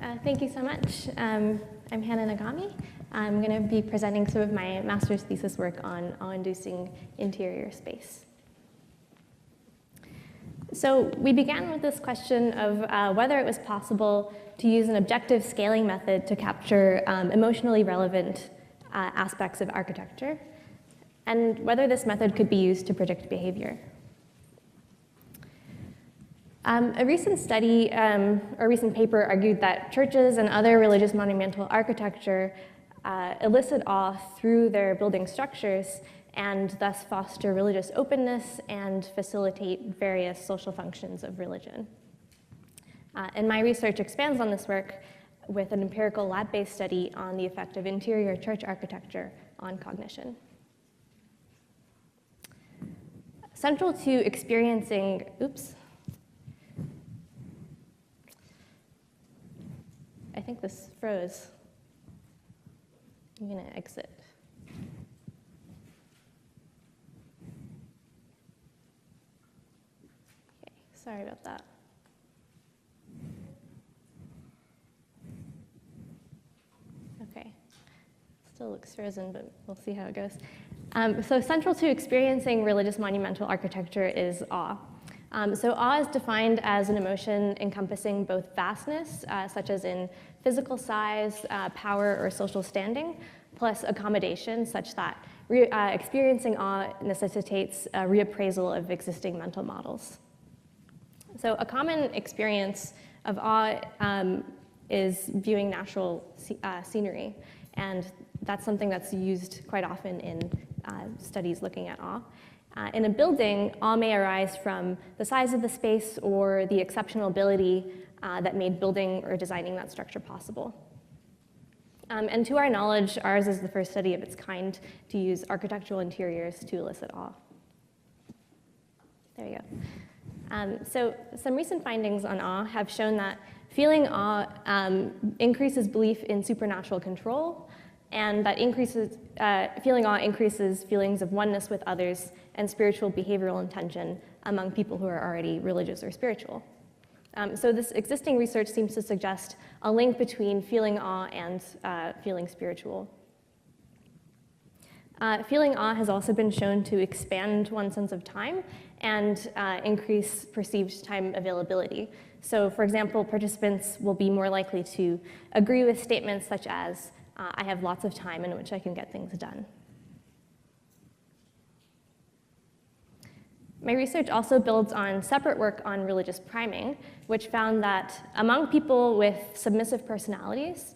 Thank you so much. I'm Hannah Negami. I'm going to be presenting some of my master's thesis work on awe-inducing interior space. So we began with this question of whether it was possible to use an objective scaling method to capture emotionally relevant aspects of architecture, and whether this method could be used to predict behavior. A recent study, or a recent paper argued that churches and other religious monumental architecture elicit awe through their building structures and thus foster religious openness and facilitate various social functions of religion. And my research expands on this work with an empirical lab-based study on the effect of interior church architecture on cognition. Central to experiencing, I think this froze. I'm going to exit. Okay, sorry about that. Okay, still looks frozen, but we'll see how it goes. So central to experiencing religious monumental architecture is awe. So awe is defined as an emotion encompassing both vastness, such as in physical size, power, or social standing, plus accommodation, such that experiencing awe necessitates a reappraisal of existing mental models. So a common experience of awe is viewing natural scenery, and that's something that's used quite often in studies looking at awe. In a building, awe may arise from the size of the space or the exceptional ability that made building or designing that structure possible. And to our knowledge, ours is the first study of its kind to use architectural interiors to elicit awe. There you go. So some recent findings on awe have shown that feeling awe increases belief in supernatural control, and that feeling awe increases feelings of oneness with others and spiritual behavioral intention among people who are already religious or spiritual. So this existing research seems to suggest a link between feeling awe and feeling spiritual. Feeling awe has also been shown to expand one's sense of time and increase perceived time availability. So for example, participants will be more likely to agree with statements such as, I have lots of time in which I can get things done. My research also builds on separate work on religious priming, which found that among people with submissive personalities,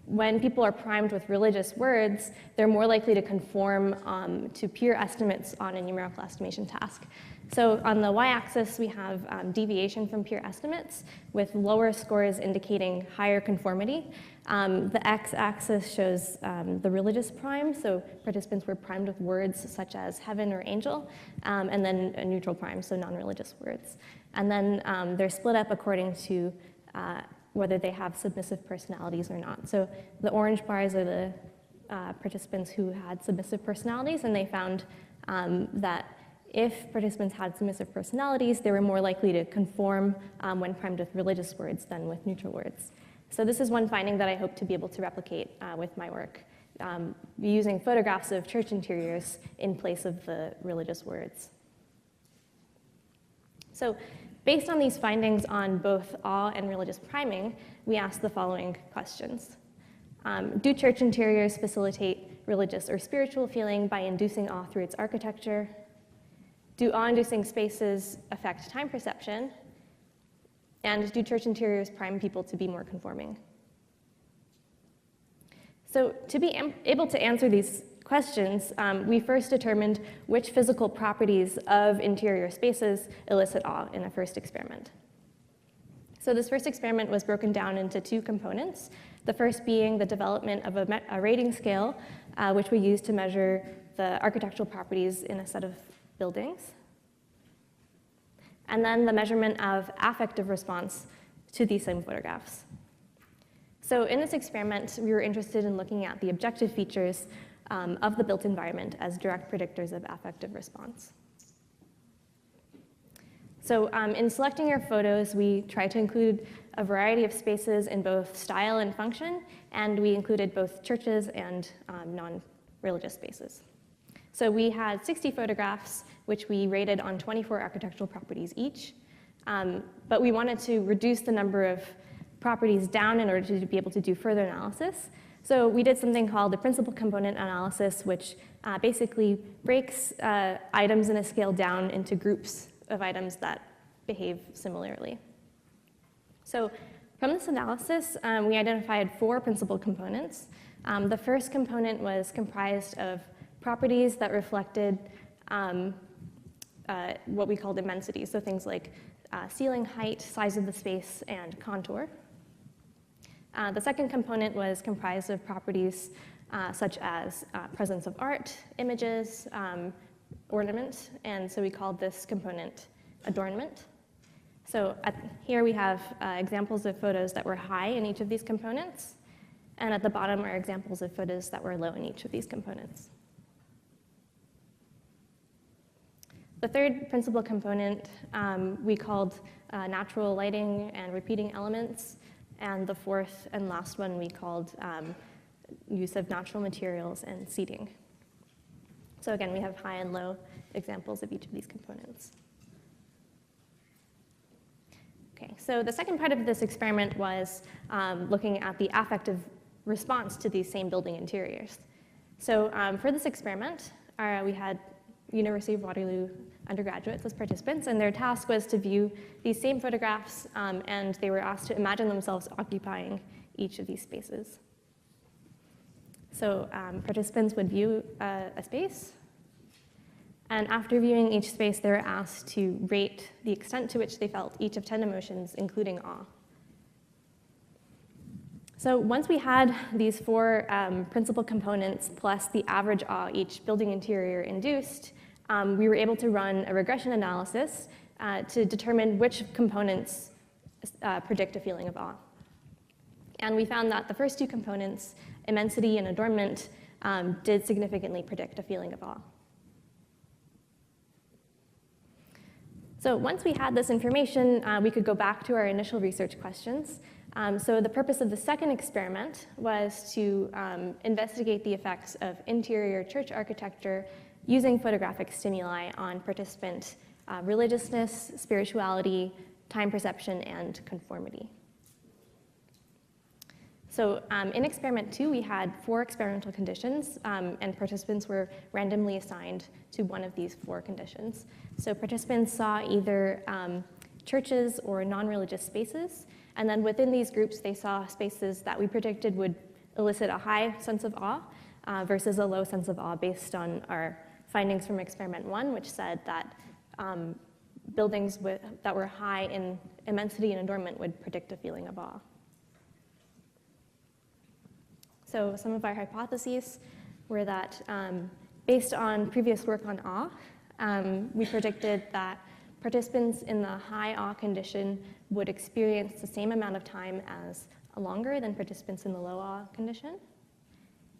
when people are primed with religious words, they're more likely to conform to peer estimates on a numerical estimation task. So on the y-axis, we have deviation from peer estimates, with lower scores indicating higher conformity. The x-axis shows the religious prime, so participants were primed with words such as heaven or angel, and then a neutral prime, so non-religious words. And then they're split up according to whether they have submissive personalities or not. So the orange bars are the participants who had submissive personalities, and they found that if participants had submissive personalities, they were more likely to conform when primed with religious words than with neutral words. So this is one finding that I hope to be able to replicate with my work, using photographs of church interiors in place of the religious words. So based on these findings on both awe and religious priming, we asked the following questions. Do church interiors facilitate religious or spiritual feeling by inducing awe through its architecture? Do awe-inducing spaces affect time perception? And do church interiors prime people to be more conforming? So to be able to answer these questions, we first determined which physical properties of interior spaces elicit awe in a first experiment. So this first experiment was broken down into two components, the first being the development of a rating scale, which we used to measure the architectural properties in a set of buildings, and then the measurement of affective response to these same photographs. So in this experiment, we were interested in looking at the objective features of the built environment as direct predictors of affective response. So in selecting your photos, we tried to include a variety of spaces in both style and function, and we included both churches and non-religious spaces. So we had 60 photographs, which we rated on 24 architectural properties each, but we wanted to reduce the number of properties down in order to be able to do further analysis. So we did something called the principal component analysis, which basically breaks items in a scale down into groups of items that behave similarly. So from this analysis, we identified 4 principal components. The first component was comprised of properties that reflected what we called immensity, so things like ceiling height, size of the space, and contour. The second component was comprised of properties such as presence of art, images, ornament, and so we called this component adornment. So here we have examples of photos that were high in each of these components, and at the bottom are examples of photos that were low in each of these components. The third principal component we called natural lighting and repeating elements, and the fourth and last one we called use of natural materials and seating. So again, we have high and low examples of each of these components. Okay, so the second part of this experiment was looking at the affective response to these same building interiors. So for this experiment, we had University of Waterloo undergraduates as participants, and their task was to view these same photographs, and they were asked to imagine themselves occupying each of these spaces. So participants would view a space, and after viewing each space, they were asked to rate the extent to which they felt each of 10 emotions, including awe. So once we had these 4 principal components plus the average awe each building interior induced, we were able to run a regression analysis to determine which components predict a feeling of awe. And we found that the first 2 components, immensity and adornment, did significantly predict a feeling of awe. So once we had this information, we could go back to our initial research questions. So the purpose of the second experiment was to investigate the effects of interior church architecture using photographic stimuli on participant religiousness, spirituality, time perception, and conformity. So in experiment 2, we had 4 experimental conditions, and participants were randomly assigned to one of these 4 conditions. So participants saw either churches or non-religious spaces, and then within these groups, they saw spaces that we predicted would elicit a high sense of awe versus a low sense of awe based on our findings from experiment 1, which said that buildings that were high in immensity and adornment would predict a feeling of awe. So some of our hypotheses were that based on previous work on awe, we predicted that participants in the high awe condition would experience the same amount of time as longer than participants in the low awe condition.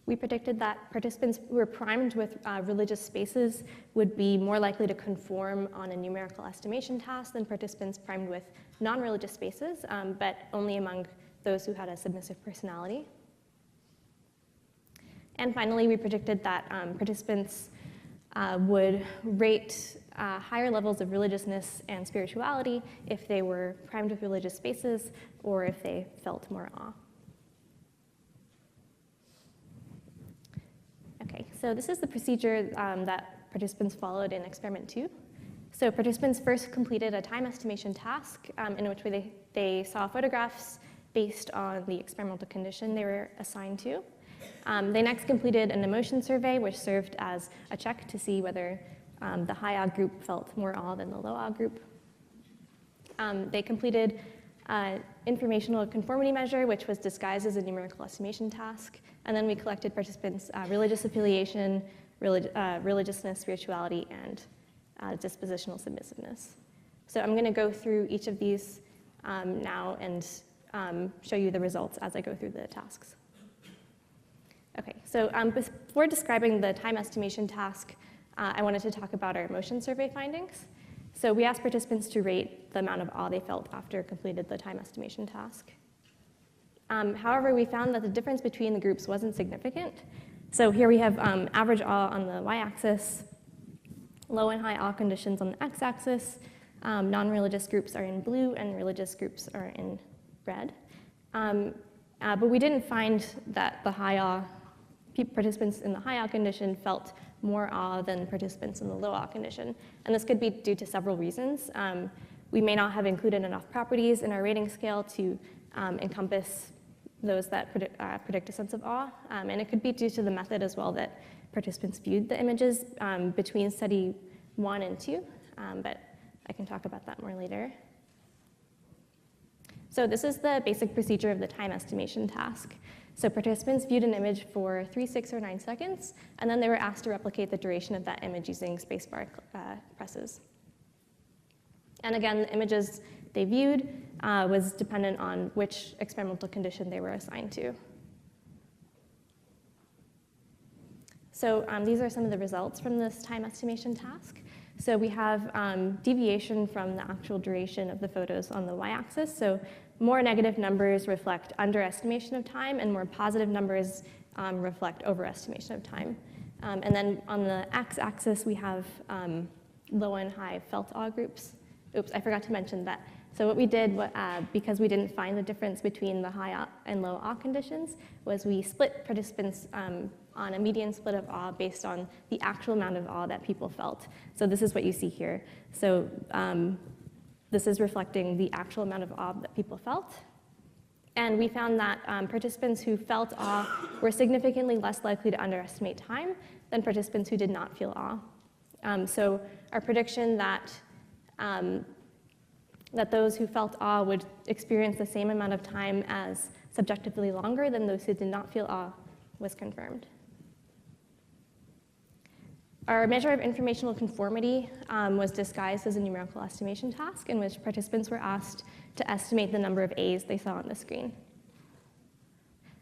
We predicted that participants who were primed with religious spaces would be more likely to conform on a numerical estimation task than participants primed with non-religious spaces, but only among those who had a submissive personality. And finally, we predicted that participants would rate higher levels of religiousness and spirituality if they were primed with religious spaces or if they felt more awe. Okay, so this is the procedure that participants followed in experiment 2. So participants first completed a time estimation task in which they saw photographs based on the experimental condition they were assigned to. They next completed an emotion survey, which served as a check to see whether the high awe group felt more awe than the low awe group. They completed an informational conformity measure, which was disguised as a numerical estimation task. And then we collected participants' religious affiliation, religiousness, spirituality, and dispositional submissiveness. So I'm going to go through each of these now and show you the results as I go through the tasks. Okay, so before describing the time estimation task, I wanted to talk about our emotion survey findings. So we asked participants to rate the amount of awe they felt after completed the time estimation task. However, we found that the difference between the groups wasn't significant. So here we have average awe on the y-axis, low and high awe conditions on the x-axis. Non-religious groups are in blue, and religious groups are in red. But we didn't find that the high awe participants in the high awe condition felt more awe than participants in the low awe condition. And this could be due to several reasons. We may not have included enough properties in our rating scale to encompass those that predict a sense of awe. And it could be due to the method as well that participants viewed the images between study 1 and 2, but I can talk about that more later. So this is the basic procedure of the time estimation task. So participants viewed an image for 3, 6, or 9 seconds, and then they were asked to replicate the duration of that image using spacebar presses. And again, the images they viewed was dependent on which experimental condition they were assigned to. So these are some of the results from this time estimation task. So we have deviation from the actual duration of the photos on the y-axis. So more negative numbers reflect underestimation of time, and more positive numbers reflect overestimation of time. And then on the x-axis, we have low and high felt awe groups. Oops, I forgot to mention that. So what we did, because we didn't find the difference between the high and low awe conditions, was we split participants on a median split of awe based on the actual amount of awe that people felt. So this is what you see here. So this is reflecting the actual amount of awe that people felt. And we found that participants who felt awe were significantly less likely to underestimate time than participants who did not feel awe. So our prediction that those who felt awe would experience the same amount of time as subjectively longer than those who did not feel awe was confirmed. Our measure of informational conformity was disguised as a numerical estimation task in which participants were asked to estimate the number of A's they saw on the screen.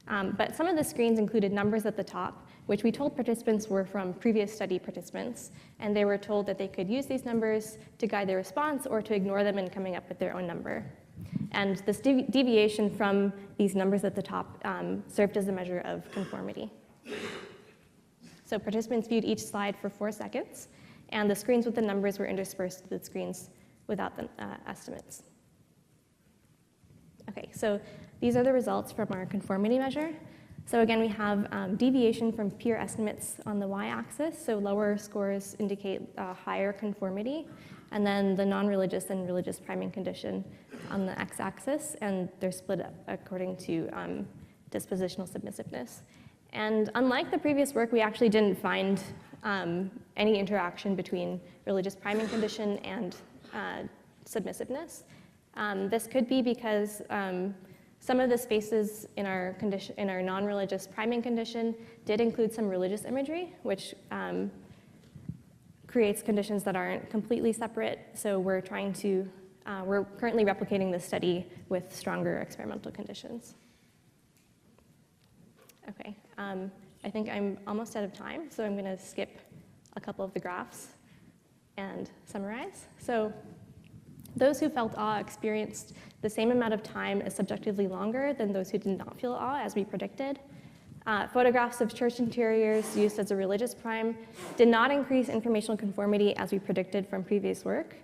But some of the screens included numbers at the top, which we told participants were from previous study participants, and they were told that they could use these numbers to guide their response or to ignore them in coming up with their own number. And this deviation from these numbers at the top served as a measure of conformity. So participants viewed each slide for 4 seconds, and the screens with the numbers were interspersed with the screens without the estimates. Okay, so these are the results from our conformity measure. So again, we have deviation from peer estimates on the y-axis, so lower scores indicate higher conformity, and then the non-religious and religious priming condition on the x-axis, and they're split up according to dispositional submissiveness. And unlike the previous work, we actually didn't find any interaction between religious priming condition and submissiveness. This could be because some of the spaces in our non-religious priming condition did include some religious imagery, which creates conditions that aren't completely separate. So we're currently replicating this study with stronger experimental conditions. Okay, I think I'm almost out of time, so I'm going to skip a couple of the graphs and summarize. So those who felt awe experienced the same amount of time as subjectively longer than those who did not feel awe, as we predicted. Photographs of church interiors used as a religious prime did not increase informational conformity as we predicted from previous work.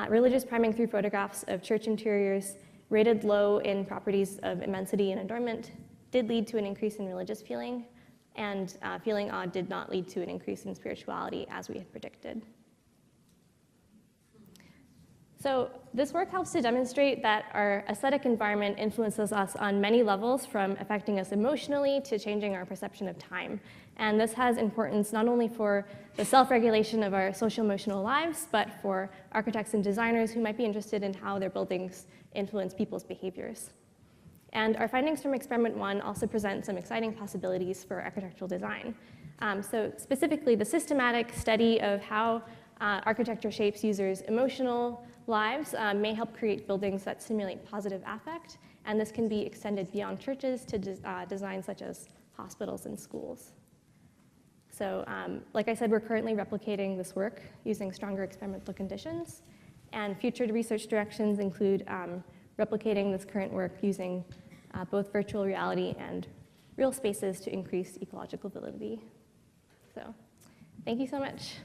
Religious priming through photographs of church interiors rated low in properties of immensity and adornment did lead to an increase in religious feeling, and feeling awe did not lead to an increase in spirituality as we had predicted. So this work helps to demonstrate that our aesthetic environment influences us on many levels, from affecting us emotionally to changing our perception of time. And this has importance not only for the self-regulation of our social-emotional lives, but for architects and designers who might be interested in how their buildings influence people's behaviors. And our findings from Experiment 1 also present some exciting possibilities for architectural design. So specifically, the systematic study of how architecture shapes users' emotional lives may help create buildings that simulate positive affect, and this can be extended beyond churches to designs such as hospitals and schools. So like I said, we're currently replicating this work using stronger experimental conditions, and future research directions include replicating this current work using both virtual reality and real spaces to increase ecological validity. So thank you so much.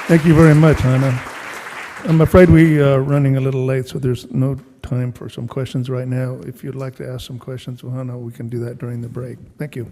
Thank you very much, Hannah. I'm afraid we are running a little late, so there's no time for some questions right now. If you'd like to ask some questions of Hannah, we can do that during the break. Thank you.